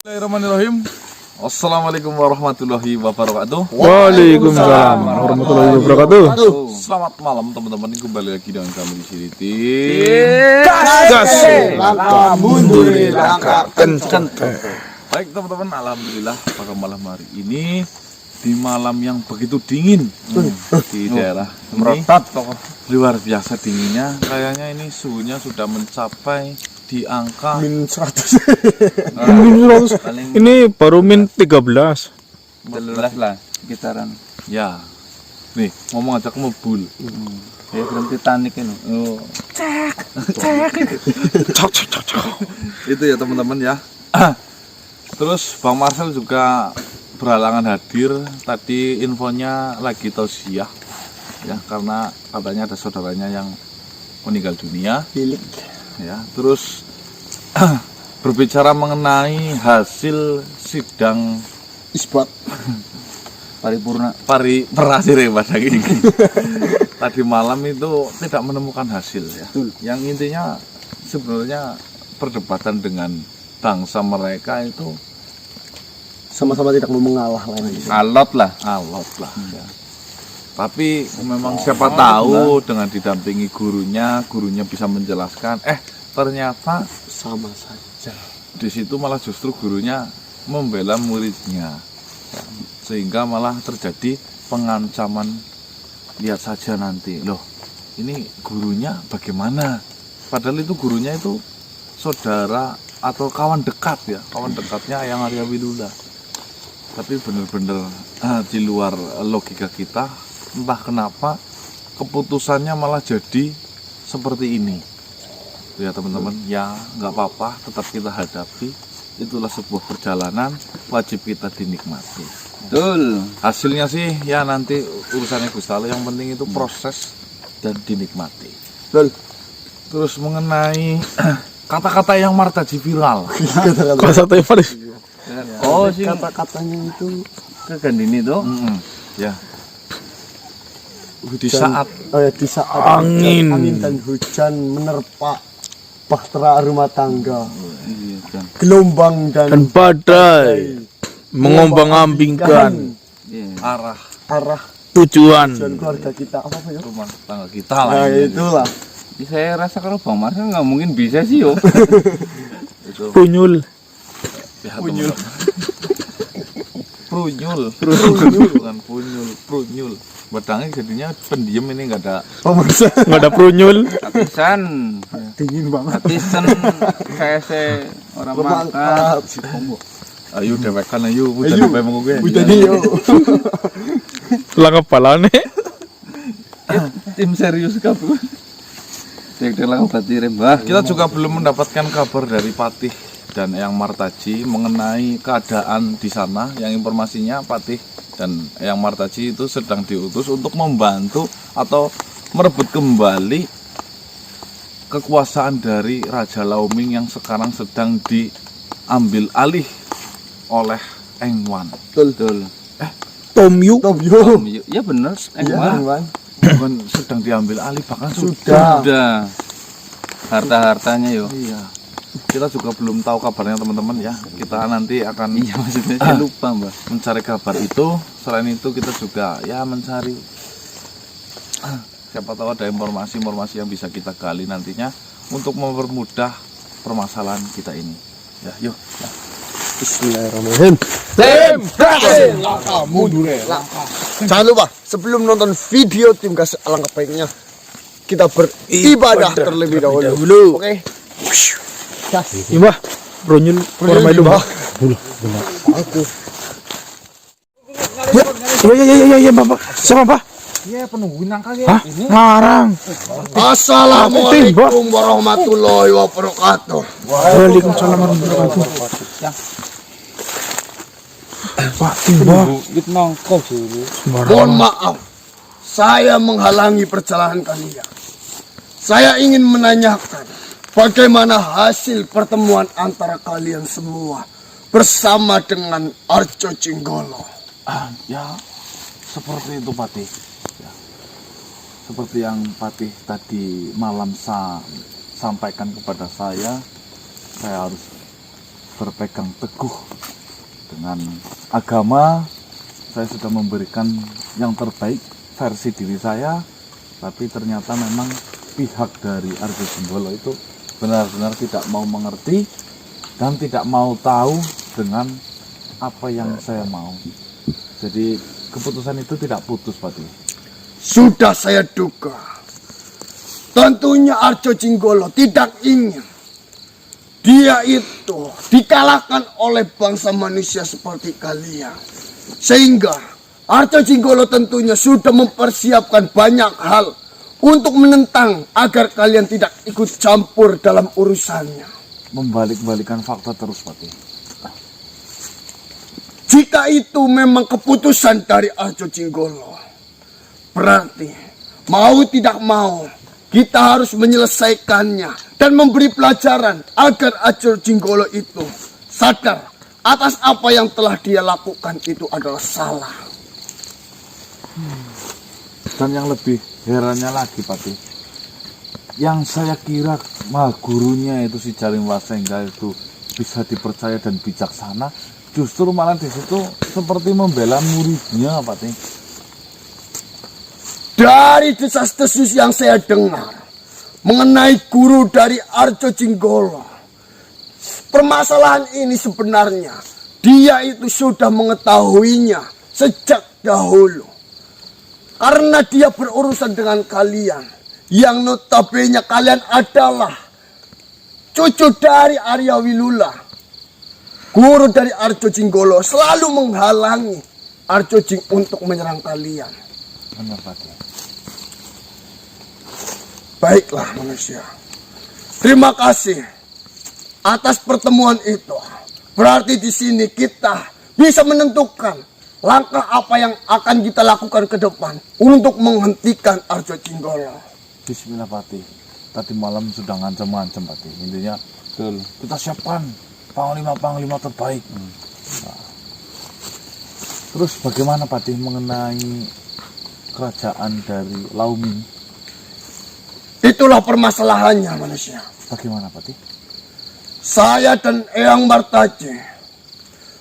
Bismillahirrahmanirrahim. Assalamualaikum warahmatullahi wabarakatuh. Waalaikumsalam warahmatullahi wabarakatuh. Selamat malam teman-teman, kembali lagi dengan kami di sini di Gas. Langkah mundur, langkah Kenceng. Baik teman-teman, alhamdulillah pada malam hari ini di malam yang begitu dingin di daerah ini, luar biasa dinginnya. Kayaknya ini suhunya sudah mencapai di angka min 100. Ini baru min 13. 11 lah sekitaran. ya. Nih, ngomong aja ngebul. Ya film Titanic ini. Oh. Cok. Itu ya teman-teman ya. Terus Bang Marcel juga berhalangan hadir. Tadi infonya lagi tausiah ya, karena katanya ada saudaranya yang meninggal dunia ya. Terus berbicara mengenai hasil sidang Isbat Paripurna. terakhir ya pada ini. Tadi malam itu tidak menemukan hasil ya. Yang intinya sebenarnya perdebatan dengan bangsa mereka itu sama-sama tidak mau mengalah lah ini. Alot lah. alot lah ya. Tapi memang siapa tahu dengan didampingi gurunya bisa menjelaskan. Ternyata Sama saja. di situ malah justru gurunya membela muridnya, sehingga malah terjadi pengancaman. Lihat saja nanti, loh ini gurunya bagaimana? Padahal itu gurunya itu saudara atau kawan dekat ya, kawan dekatnya Ayang Arya Widula. Tapi benar-benar di luar logika kita, entah kenapa keputusannya malah jadi seperti ini. Ya teman-teman, ya nggak apa-apa, tetap kita hadapi. Itulah sebuah perjalanan, wajib kita dinikmati. Betul. Hasilnya sih ya nanti urusannya Gusti Allah, yang penting itu proses dan dinikmati. Betul. Terus mengenai kata-kata yang martaji viral. Kata Faris. Oh sih Kata-katanya itu kegandini tuh. Ya. Di saat di saat Angin. angin dan hujan menerpa bahtera rumah tangga, Iya kan. gelombang Dan badai mengombang-ambingkan Iya. arah tujuan. dan keluarga kita apa ya? rumah tangga kita lah. Nah, ini. itulah. Ya, saya rasa kalau Bang Marcel nggak mungkin bisa sih yo. Itu Punyul. ya, teman-teman. Prunyul, bukan prunyul. Badangnya jadinya pendiam, ini nggak ada. Pemirsa Nggak ada punyul. Katisan. dingin banget. Katisan saya orang mangkat. Berangkat. Ayo dewekan ayo, bukan apa yang gue. Jadi yo. Lah kepalane. Tim serius kabur. Direktur lah berarti Mbah. Kita juga belum mendapatkan kabar dari Patih dan Eyang Martaji mengenai keadaan di sana. Yang informasinya Patih dan Eyang Martaji itu sedang diutus untuk membantu atau merebut kembali kekuasaan dari Raja Laoming yang sekarang sedang diambil alih oleh Engwan. Betul. Tom Yu. Top yo. Ya benar. Iya, Bang. Bukan sedang diambil alih, bahkan Sudah. Sudah. Harta-hartanya yo. Iya. Kita juga belum tahu kabarnya teman-teman ya. Kita nanti akan Iya maksudnya saya lupa Mbak. mencari kabar itu. Selain itu kita juga ya mencari, siapa tahu ada informasi-informasi yang bisa kita gali nantinya untuk mempermudah permasalahan kita ini. Ya, yuk. Bismillahirrahmanirrahim. Langkah mundur, langkah. Jangan lupa sebelum nonton video tim gas, alangkah baiknya kita beribadah terlebih dahulu. Oke. Gas. Iya, punyul. Orang main lumba. Aku. Ya, Bapak. Siapa, Pak? Iya, penungguin angka Hah? Ngarang. Assalamualaikum warahmatullahi wabarakatuh. Waalaikumsalam warahmatullahi wabarakatuh. Pak Timba. Mohon maaf, saya menghalangi perjalanan kalian. Saya ingin menanyakan bagaimana hasil pertemuan antara kalian semua bersama dengan Arjo Cinggolo. Ya, seperti itu Patih. Ya. Seperti yang Patih tadi malam sampaikan kepada saya harus berpegang teguh dengan agama. Saya sudah memberikan yang terbaik versi diri saya, tapi ternyata memang pihak dari Arjo Jenggolo itu benar-benar tidak mau mengerti dan tidak mau tahu dengan apa yang saya mau. Jadi keputusan itu tidak putus, Pati. Sudah saya duga. Tentunya Arjo Jenggolo tidak ingin dia itu dikalahkan oleh bangsa manusia seperti kalian. Sehingga Arjo Jenggolo tentunya sudah mempersiapkan banyak hal untuk menentang agar kalian tidak ikut campur dalam urusannya. Membalik-balikan fakta terus, Pati. Jika itu memang keputusan dari Arjo Jenggolo, berarti mau tidak mau kita harus menyelesaikannya dan memberi pelajaran agar Arjo Jenggolo itu sadar atas apa yang telah dia lakukan itu adalah salah. Dan yang lebih herannya lagi, Pati, yang saya kira gurunya itu si Jaling Wasengga itu bisa dipercaya dan bijaksana, justru malah di situ seperti membela muridnya, Pati. Dari desas-desus yang saya dengar mengenai guru dari Arjo Jenggolo, permasalahan ini sebenarnya dia itu sudah mengetahuinya sejak dahulu. Karena dia berurusan dengan kalian, yang notabene kalian adalah cucu dari Arya Wilula. Guru dari Arjo Jenggolo selalu menghalangi Arjo Jing untuk menyerang kalian. Benar, Pati. Baiklah manusia. Terima kasih atas pertemuan itu. Berarti di sini kita bisa menentukan langkah apa yang akan kita lakukan ke depan untuk menghentikan Arjo Jenggolo. Bismillah, Pati. Tadi malam sudah ngancam-ngancam, Pati. Intinya kita siapkan panglima-panglima terbaik. Nah. Terus bagaimana, Pati, mengenai kerajaan dari Lauming? Itulah permasalahannya manusia. Bagaimana, Pati? Saya dan Eyang Martaje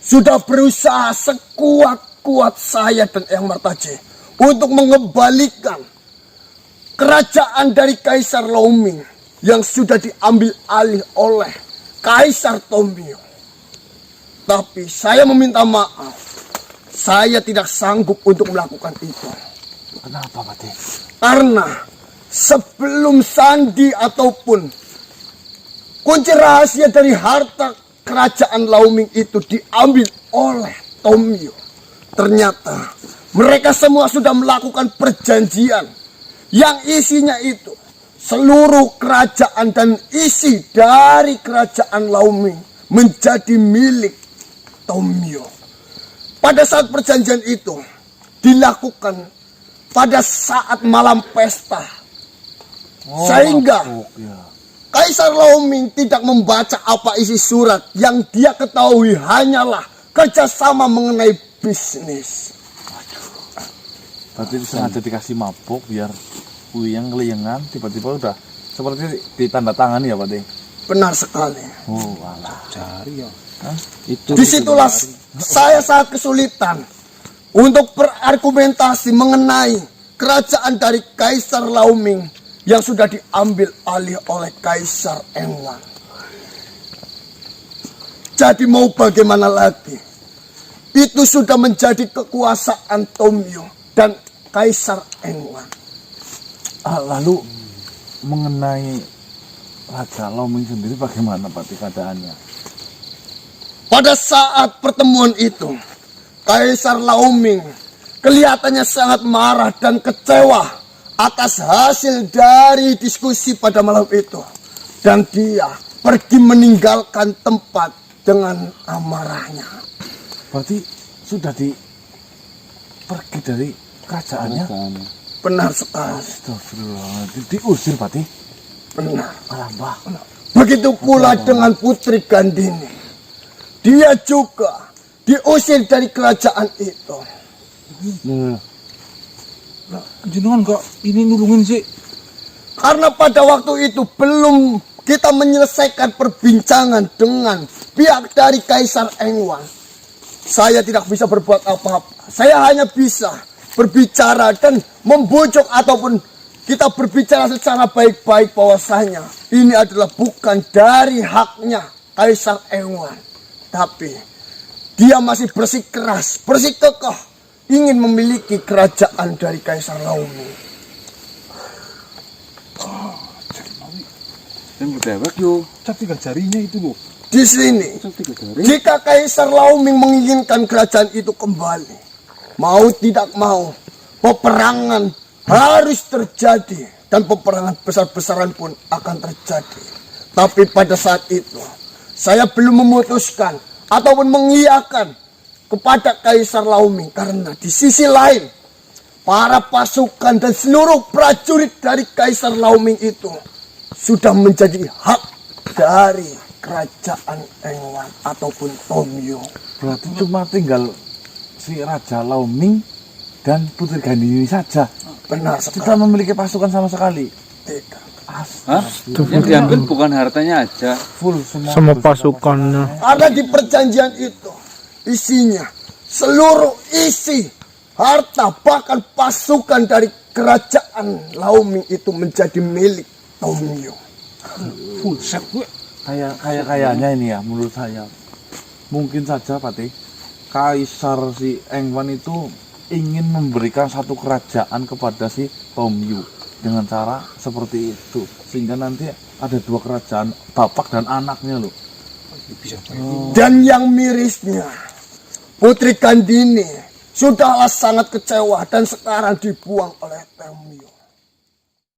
sudah berusaha sekuat-kuat saya dan Eyang Martaje untuk mengembalikan kerajaan dari Kaisar Lauming yang sudah diambil alih oleh Kaisar Tomio. Tapi saya meminta maaf, saya tidak sanggup untuk melakukan itu. Kenapa, Pati? Karena sebelum sandi ataupun kunci rahasia dari harta kerajaan Lauming itu diambil oleh Tomio, ternyata mereka semua sudah melakukan perjanjian yang isinya itu seluruh kerajaan dan isi dari kerajaan Lauming menjadi milik Tomio. Pada saat perjanjian itu dilakukan pada saat malam pesta, sehingga Kaisar Lauming tidak membaca apa isi surat. Yang dia ketahui hanyalah kerjasama mengenai bisnis. Berarti sengaja dikasih mabuk biar puyeng keliengan, tiba-tiba udah seperti ditandatangani ya, Pati? Benar sekali. Oh, alah. Cari ya. Itu Disitulah saya sangat kesulitan untuk berargumentasi mengenai kerajaan dari Kaisar Lauming yang sudah diambil alih oleh Kaisar Engwan. Jadi mau bagaimana lagi? Itu sudah menjadi kekuasaan Tomio dan Kaisar Engwan. Lalu mengenai Raja Lauming sendiri bagaimana, Pati, keadaannya? Pada saat pertemuan itu, Kaisar Lauming kelihatannya sangat marah dan kecewa atas hasil dari diskusi pada malam itu. Dan dia pergi meninggalkan tempat dengan amarahnya. Berarti sudah pergi dari kerajaannya? Benar sekali. Astagfirullah, diusir, Pati? Benar. Alambah. Begitu pula dengan Putri Gandini. Dia juga diusir dari kerajaan itu. Jenengan kok ini nulungin sih? Karena pada waktu itu belum kita menyelesaikan perbincangan dengan pihak dari Kaisar Engwan, saya tidak bisa berbuat apa-apa. Saya hanya bisa berbicara dan membujuk ataupun kita berbicara secara baik-baik bahwasanya ini adalah bukan dari haknya Kaisar Engwan, tapi dia masih bersikeras, bersikukuh ingin memiliki kerajaan dari Kaisar Laoming. Dan berdewek yo. Cap 3 jarinya itu loh. Di sini, Cap 3 jari. jika Kaisar Laoming menginginkan kerajaan itu kembali, mau tidak mau, peperangan harus terjadi dan peperangan besar-besaran pun akan terjadi. Tapi pada saat itu, saya belum memutuskan ataupun mengiyakan kepada Kaisar Laoming karena di sisi lain, para pasukan dan seluruh prajurit dari Kaisar Laoming itu sudah menjadi hak dari kerajaan Engwan ataupun Tomyo. Berarti cuma tinggal si Raja Laoming dan Putri Gandini saja. Benar Kita sekali. memiliki pasukan sama sekali. Tidak. Hah? Yang diambil bukan hartanya aja. Full semua. Sama pasukannya. Karena di perjanjian itu isinya seluruh isi harta bahkan pasukan dari kerajaan Laoming itu menjadi milik Tomyo. Full set gue. Kayaknya ini ya menurut saya. Mungkin saja Patih, Kaisar si Engwan itu ingin memberikan satu kerajaan kepada si Tomyu dengan cara seperti itu, sehingga nanti ada dua kerajaan, bapak dan anaknya loh. Dan yang mirisnya, Putri Gandini sudahlah sangat kecewa dan sekarang dibuang oleh Tomyo.